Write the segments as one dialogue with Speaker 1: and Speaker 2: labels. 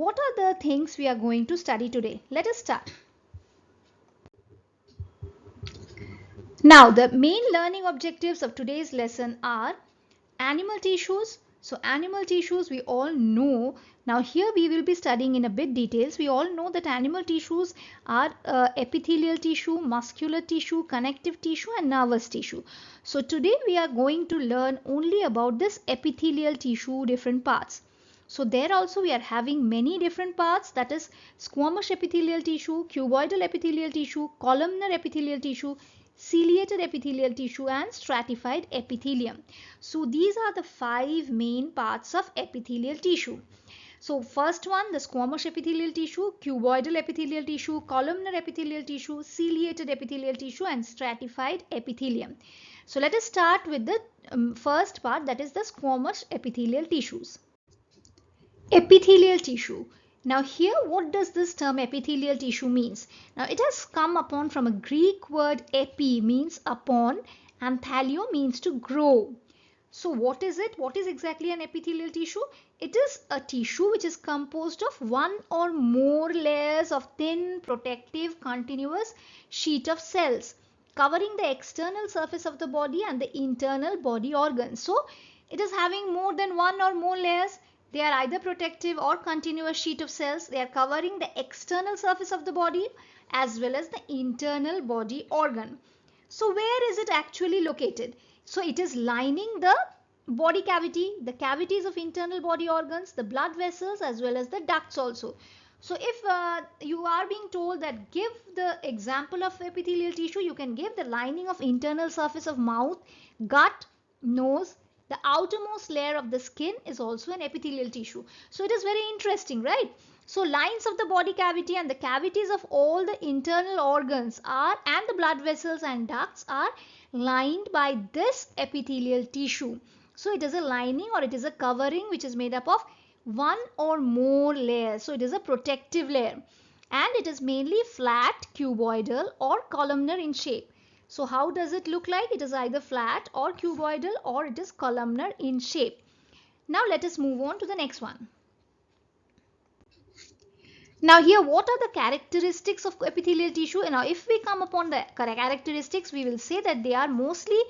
Speaker 1: what are the things we are going to study today? Let us start. Now, the main learning objectives of today's lesson are animal tissues. So animal tissues we all know. Now here we will be studying in a bit details. We all know that animal tissues are epithelial tissue, muscular tissue, connective tissue and nervous tissue. So today we are going to learn only about this epithelial tissue, different parts. So there also we are having many different parts, that is squamous epithelial tissue, cuboidal epithelial tissue, columnar epithelial tissue, ciliated epithelial tissue and stratified epithelium. So these are the 5 main parts of epithelial tissue. So first one, the squamous epithelial tissue, cuboidal epithelial tissue, columnar epithelial tissue, ciliated epithelial tissue and stratified epithelium. So let us start with the first part, that is the squamous epithelial tissues. Epithelial tissue. Now here what does this term epithelial tissue means? Now it has come upon from a Greek word epi, means upon, and thalio means to grow. So what is it? What is exactly an epithelial tissue? It is a tissue which is composed of one or more layers of thin, protective, continuous sheet of cells covering the external surface of the body and the internal body organs. So it is having more than one or more layers. They are either protective or continuous sheet of cells. They are covering the external surface of the body as well as the internal body organ. So where is it actually located? So it is lining the body cavity, the cavities of internal body organs, the blood vessels as well as the ducts also. So if you are being told that give the example of epithelial tissue, you can give the lining of internal surface of mouth, gut, nose. The outermost layer of the skin is also an epithelial tissue. So it is very interesting, right? So lines of the body cavity and the cavities of all the internal organs are, and the blood vessels and ducts are lined by this epithelial tissue. So it is a lining or it is a covering which is made up of one or more layers. So it is a protective layer and it is mainly flat, cuboidal or columnar in shape. So how does it look like? It is either flat or cuboidal or it is columnar in shape. Now let us move on to the next one. Now here what are the characteristics of epithelial tissue? Now if we come upon the characteristics, we will say that they are mostly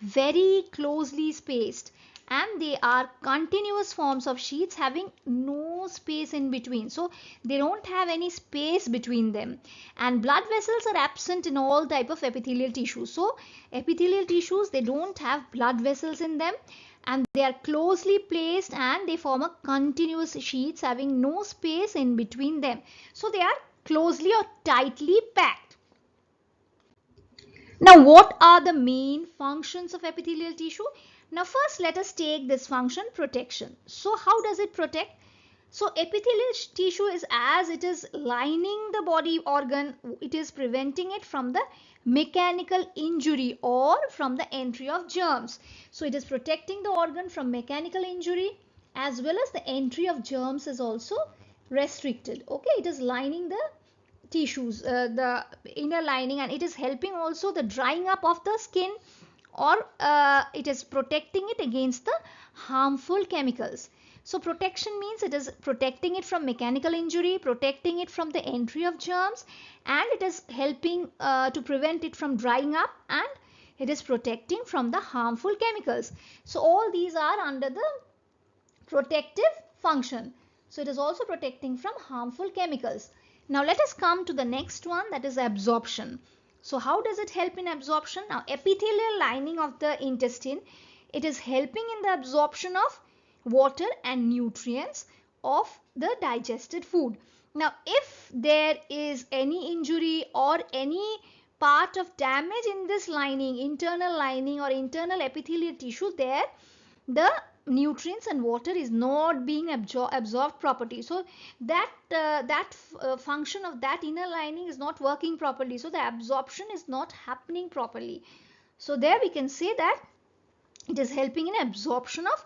Speaker 1: very closely spaced and they are continuous forms of sheets having no space in between. So they don't have any space between them, and blood vessels are absent in all type of epithelial tissues. So epithelial tissues, they don't have blood vessels in them and they are closely placed and they form a continuous sheets having no space in between them. So they are closely or tightly packed. Now what are the main functions of epithelial tissue? Now first let us take this function, protection. So how does it protect? So epithelial tissue is, as it is lining the body organ, it is preventing it from the mechanical injury or from the entry of germs. So it is protecting the organ from mechanical injury as well as the entry of germs is also restricted. Okay, it is lining the tissues, the inner lining, and it is helping also the drying up of the skin, or it is protecting it against the harmful chemicals. So protection means it is protecting it from mechanical injury, protecting it from the entry of germs, and it is helping to prevent it from drying up, and it is protecting from the harmful chemicals. So all these are under the protective function. So it is also protecting from harmful chemicals. Now let us come to the next one, that is absorption. So how does it help in absorption? Now epithelial lining of the intestine, it is helping in the absorption of water and nutrients of the digested food. Now if there is any injury or any part of damage in this lining, internal lining or internal epithelial tissue, there the nutrients and water is not being absorbed properly. So that function of that inner lining is not working properly. So the absorption is not happening properly. So there we can say that it is helping in absorption of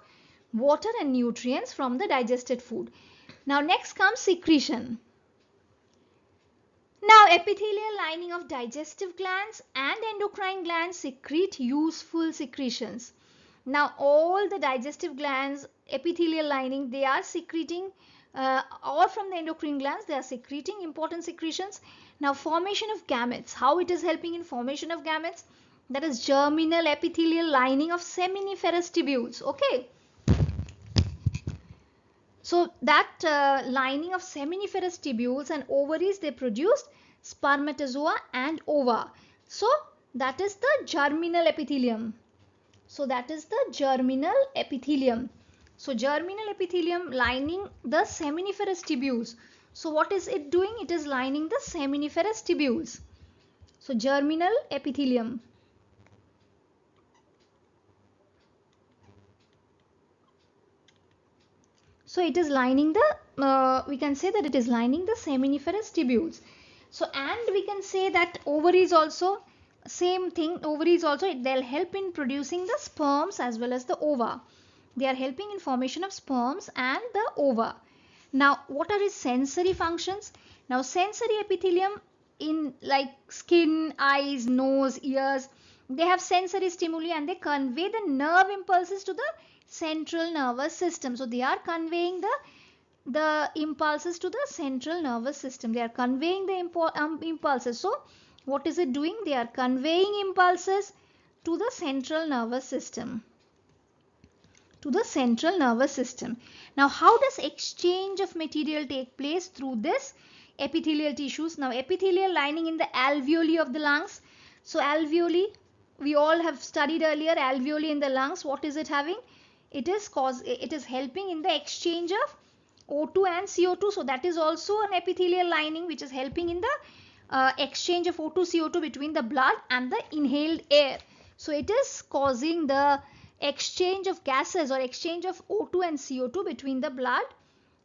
Speaker 1: water and nutrients from the digested food. Now next comes secretion. Now epithelial lining of digestive glands and endocrine glands secrete useful secretions. Now all the digestive glands, epithelial lining, they are secreting or from the endocrine glands. They are secreting important secretions. Now formation of gametes, how it is helping in formation of gametes? That is germinal epithelial lining of seminiferous tubules. Okay, so that lining of seminiferous tubules and ovaries, they produced spermatozoa and ova. So that is the germinal epithelium. So that is the germinal epithelium. So germinal epithelium lining the seminiferous tubules. So what is it doing? It is lining the seminiferous tubules. So germinal epithelium. So it is lining the, we can say that it is lining the seminiferous tubules. So and we can say that ovaries also, same thing, ovaries also, they'll help in producing the sperms as well as the ova. They are helping in formation of sperms and the ova. Now what are its sensory functions? Now sensory epithelium in like skin, eyes, nose, ears, they have sensory stimuli and they convey the nerve impulses to the central nervous system. So they are conveying the impulses to the central nervous system. They are conveying the impulses. So what is it doing? They are conveying impulses to the central nervous system. To the central nervous system. Now how does exchange of material take place? Through this epithelial tissues. Now epithelial lining in the alveoli of the lungs. So alveoli, we all have studied earlier, alveoli in the lungs, what is it having? It is helping in the exchange of O2 and CO2. So that is also an epithelial lining which is helping in the exchange of O2 CO2 between the blood and the inhaled air. So it is causing the exchange of gases or exchange of O2 and CO2 between the blood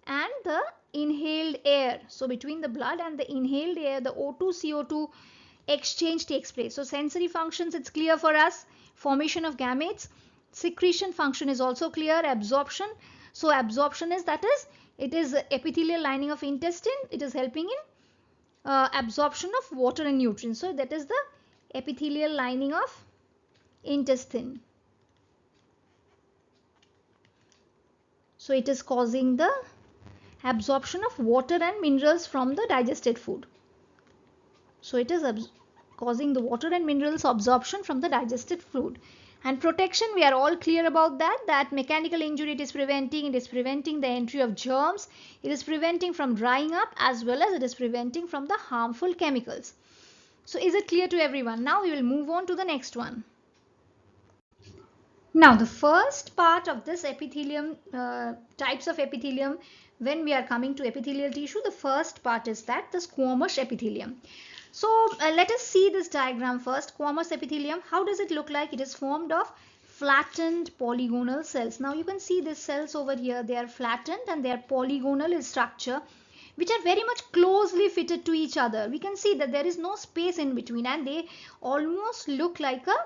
Speaker 1: and the inhaled air. So between the blood and the inhaled air, the O2 CO2 exchange takes place. So sensory functions, it's clear for us. Formation of gametes. Secretion function is also clear. Absorption. So absorption is, that is, it is epithelial lining of intestine. It is helping in absorption of water and nutrients. So that is the epithelial lining of intestine. So it is causing the absorption of water and minerals from the digested food. So it is causing the water and minerals absorption from the digested food. And protection, we are all clear about that mechanical injury it is preventing the entry of germs, it is preventing from drying up, as well as it is preventing from the harmful chemicals. So is it clear to everyone? Now we will move on to the next one. Now the first part of this epithelium, types of epithelium, when we are coming to epithelial tissue, the first part is that the squamous epithelium. So let us see this diagram first. Squamous epithelium, how does it look like? It is formed of flattened polygonal cells. Now you can see these cells over here, they are flattened and they are polygonal in structure, which are very much closely fitted to each other. We can see that there is no space in between and they almost look like a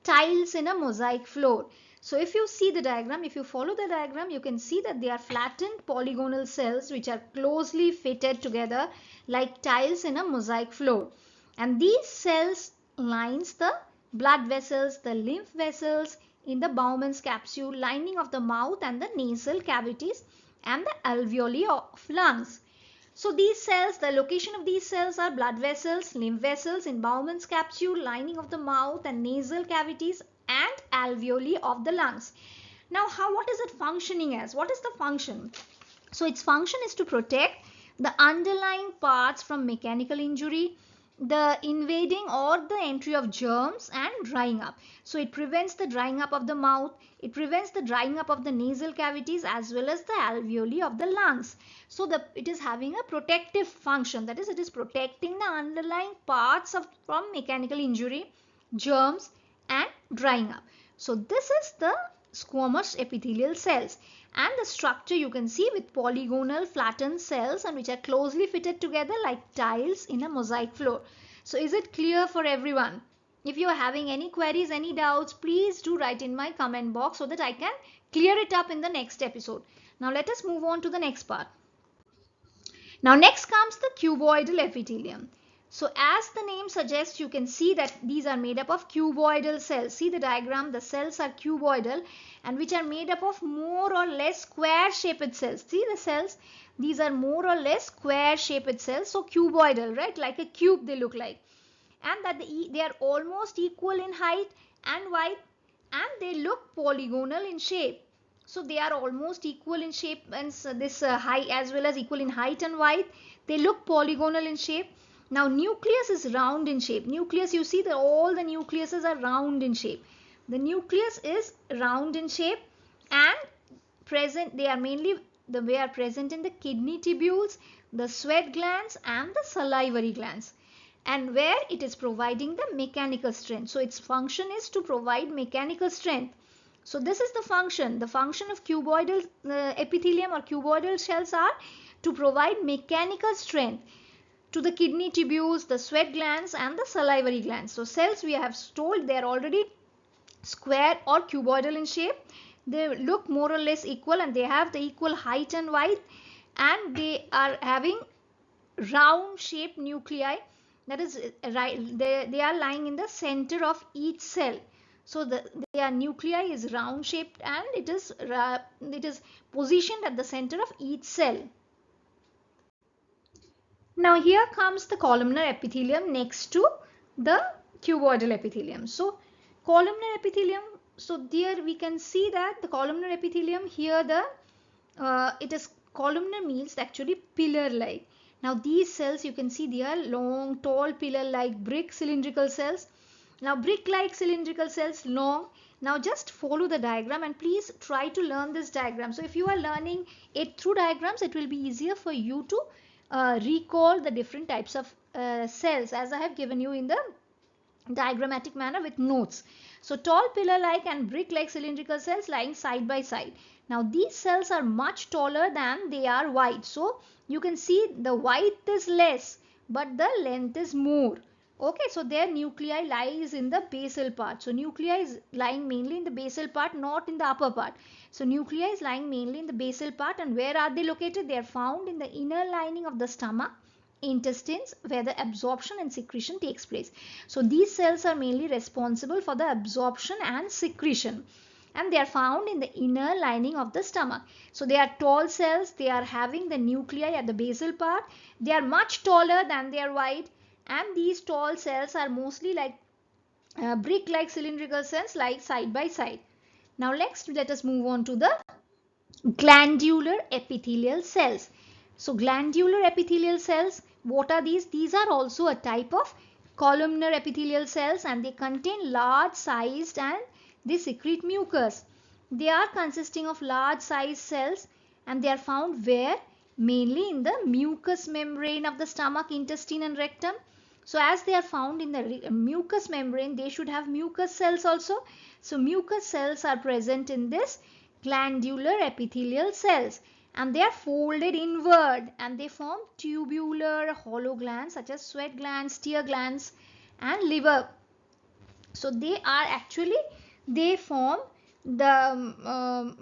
Speaker 1: tiles in a mosaic floor. So if you see the diagram, if you follow the diagram, you can see that they are flattened polygonal cells which are closely fitted together like tiles in a mosaic floor. And these cells lines the blood vessels, the lymph vessels in the Bowman's capsule, lining of the mouth and the nasal cavities and the alveoli of lungs. So these cells, the location of these cells are blood vessels, lymph vessels in Bowman's capsule, lining of the mouth and nasal cavities and alveoli of the lungs. Now what is it functioning as? What is the function? So its function is to protect the underlying parts from mechanical injury, the invading or the entry of germs and drying up. So it prevents the drying up of the mouth, it prevents the drying up of the nasal cavities as well as the alveoli of the lungs. So it is having a protective function, that is, it is protecting the underlying parts from mechanical injury, germs and drying up. So this is the squamous epithelial cells, and the structure you can see with polygonal flattened cells and which are closely fitted together like tiles in a mosaic floor. So is it clear for everyone? If you are having any queries, any doubts, please do write in my comment box so that I can clear it up in the next episode. Now let us move on to the next part. Now next comes the cuboidal epithelium. So as the name suggests, you can see that these are made up of cuboidal cells. See the diagram, the cells are cuboidal and which are made up of more or less square shaped cells. See the cells, these are more or less square shaped cells. So cuboidal, right? Like a cube they look like. And that they are almost equal in height and width and they look polygonal in shape. So they are almost equal in shape and this height as well as equal in height and width. They look polygonal in shape. Now nucleus is round in shape. Nucleus, you see that all the nucleuses are round in shape. The nucleus is round in shape and present, they are mainly they are present in the kidney tubules, the sweat glands and the salivary glands, and where it is providing the mechanical strength. So its function is to provide mechanical strength. So this is the function. The function of cuboidal epithelium or cuboidal cells are to provide mechanical strength to the kidney tubules, the sweat glands and the salivary glands. So cells we have told they are already square or cuboidal in shape. They look more or less equal and they have the equal height and width and they are having round shaped nuclei, that is right, they are lying in the center of each cell. So their nuclei is round shaped and it is positioned at the center of each cell. Now here comes the columnar epithelium next to the cuboidal epithelium. So columnar epithelium, so there we can see that the columnar epithelium here the it is columnar means actually pillar like. Now these cells you can see they are long tall pillar like brick cylindrical cells. Now brick like cylindrical cells long. Now just follow the diagram and please try to learn this diagram. So if you are learning it through diagrams, it will be easier for you to recall the different types of cells as I have given you in the diagrammatic manner with notes. So tall pillar like and brick like cylindrical cells lying side by side. Now these cells are much taller than they are wide. So you can see the width is less but the length is more. Okay, so their nuclei lies in the basal part. So nuclei is lying mainly in the basal part, not in the upper part. So nuclei is lying mainly in the basal part, and where are they located? They are found in the inner lining of the stomach, intestines, where the absorption and secretion takes place. So these cells are mainly responsible for the absorption and secretion, and they are found in the inner lining of the stomach. So they are tall cells, they are having the nuclei at the basal part, they are much taller than they are wide, and these tall cells are mostly like brick like cylindrical cells like side by side. Now next let us move on to the glandular epithelial cells. So glandular epithelial cells, what are these? These are also a type of columnar epithelial cells and they contain large sized and they secrete mucus. They are consisting of large sized cells and they are found where? Mainly in the mucous membrane of the stomach, intestine and rectum. So as they are found in the mucous membrane, they should have mucus cells also. So mucus cells are present in this glandular epithelial cells and they are folded inward and they form tubular hollow glands such as sweat glands, tear glands and liver. So they are actually, they form the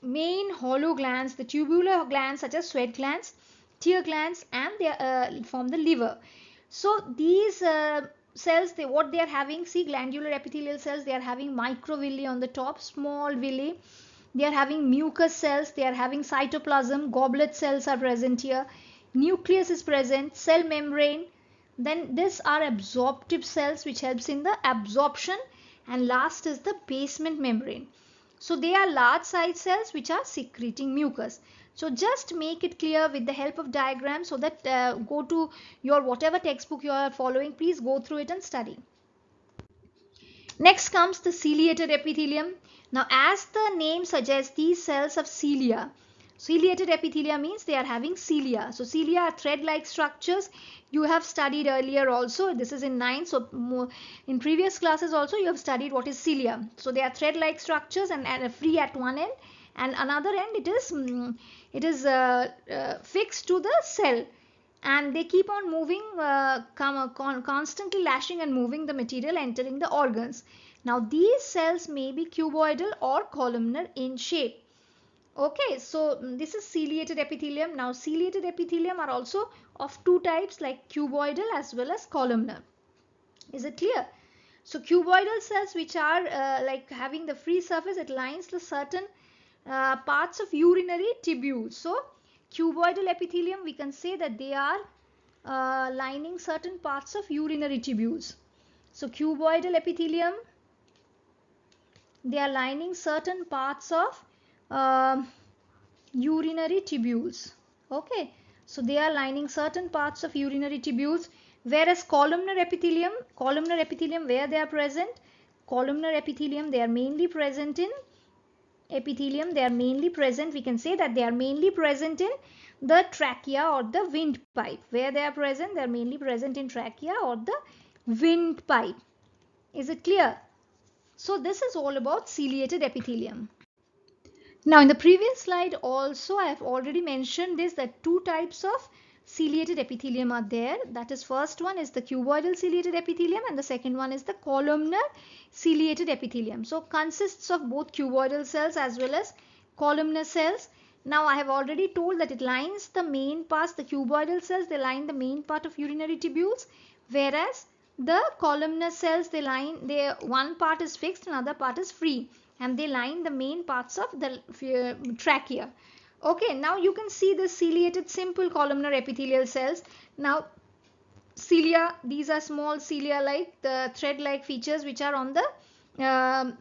Speaker 1: main hollow glands, the tubular glands such as sweat glands, tear glands and they form the liver. So these cells, what they are having, see glandular epithelial cells, they are having microvilli on the top, small villi. They are having mucus cells, they are having cytoplasm, goblet cells are present here, nucleus is present, cell membrane. Then these are absorptive cells which helps in the absorption, and last is the basement membrane. So they are large size cells which are secreting mucus. So just make it clear with the help of diagrams so that go to your whatever textbook you are following, please go through it and study. Next comes the ciliated epithelium. Now as the name suggests, these cells have cilia. Ciliated epithelia means they are having cilia. So cilia are thread-like structures. You have studied earlier also. This is in 9th. So in previous classes also you have studied what is cilia. So they are thread-like structures and free at one end, and another end it is fixed to the cell. And they keep on moving, constantly lashing and moving the material entering the organs. Now these cells may be cuboidal or columnar in shape. Okay, so this is ciliated epithelium. Now ciliated epithelium are also of two types, like cuboidal as well as columnar. Is it clear? So cuboidal cells, which are like having the free surface, it lines the certain parts of urinary tubules. So cuboidal epithelium, we can say that they are lining certain parts of urinary tubules. So cuboidal epithelium, they are lining certain parts of uh, urinary tubules. Okay, so they are lining certain parts of urinary tubules, whereas columnar epithelium, where they are present, columnar epithelium, they are mainly present in epithelium, they are mainly present, we can say that they are mainly present in the trachea or the windpipe. Where they are present, they are mainly present in trachea or the windpipe. Is it clear? So this is all about ciliated epithelium. Now in the previous slide also I have already mentioned this, that two types of ciliated epithelium are there. That is, first one is the cuboidal ciliated epithelium and the second one is the columnar ciliated epithelium. So consists of both cuboidal cells as well as columnar cells. Now I have already told that it lines the main parts, the cuboidal cells, they line the main part of urinary tubules, whereas the columnar cells, they line, one part is fixed, another part is free, and they line the main parts of the trachea. Okay, now you can see the ciliated simple columnar epithelial cells. Now cilia, these are small cilia like the thread like features which are on the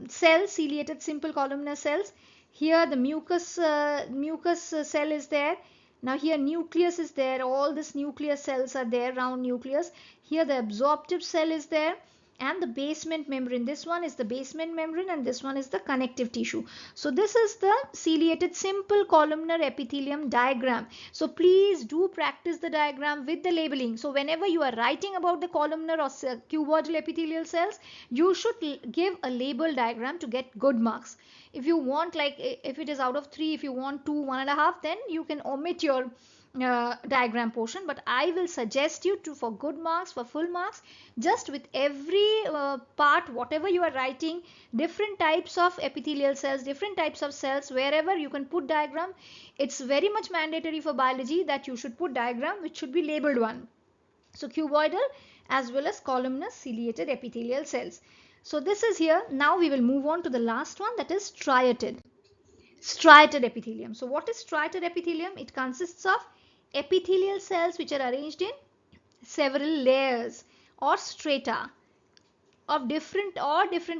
Speaker 1: cell, ciliated simple columnar cells. Here the mucus cell is there. Now here nucleus is there, all these nucleus cells are there, round nucleus. Here the absorptive cell is there, and the basement membrane, this one is the basement membrane and this one is the connective tissue. So this is the ciliated simple columnar epithelium diagram. So please do practice the diagram with the labeling. So whenever you are writing about the columnar or cuboidal epithelial cells, you should give a label diagram to get good marks. If you want, like if it is out of 3, if you want 2, 1.5, then you can omit your diagram portion, but I will suggest you to, for good marks, for full marks, just with every part, whatever you are writing, different types of epithelial cells, different types of cells, wherever you can put diagram. It's very much mandatory for biology that you should put diagram which should be labeled one. So cuboidal as well as columnar ciliated epithelial cells. So this is here. Now we will move on to the last one, that is striated. Striated epithelium. So what is striated epithelium? It consists of epithelial cells which are arranged in several layers or strata of different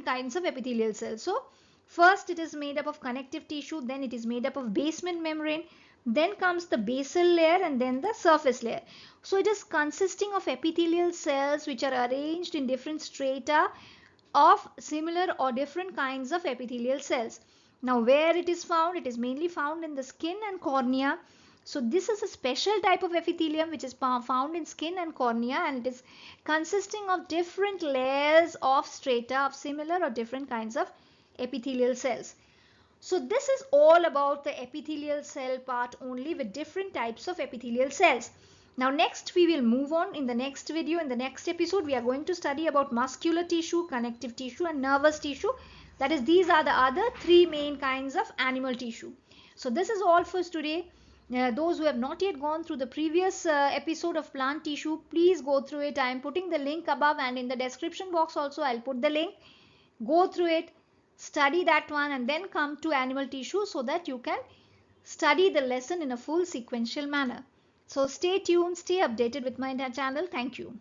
Speaker 1: kinds of epithelial cells. So first it is made up of connective tissue, then it is made up of basement membrane, then comes the basal layer and then the surface layer. So it is consisting of epithelial cells which are arranged in different strata of similar or different kinds of epithelial cells. Now where it is found? It is mainly found in the skin and cornea. So this is a special type of epithelium which is found in skin and cornea, and it is consisting of different layers of strata of similar or different kinds of epithelial cells. So this is all about the epithelial cell part only, with different types of epithelial cells. Now next we will move on in the next video. In the next episode we are going to study about muscular tissue, connective tissue and nervous tissue. That is, these are the other 3 main kinds of animal tissue. So this is all for today. Those who have not yet gone through the previous episode of plant tissue, please go through it. I am putting the link above, and in the description box also I'll put the link. Go through it, study that one, and then come to animal tissue so that you can study the lesson in a full sequential manner. So stay tuned, stay updated with my channel. Thank you.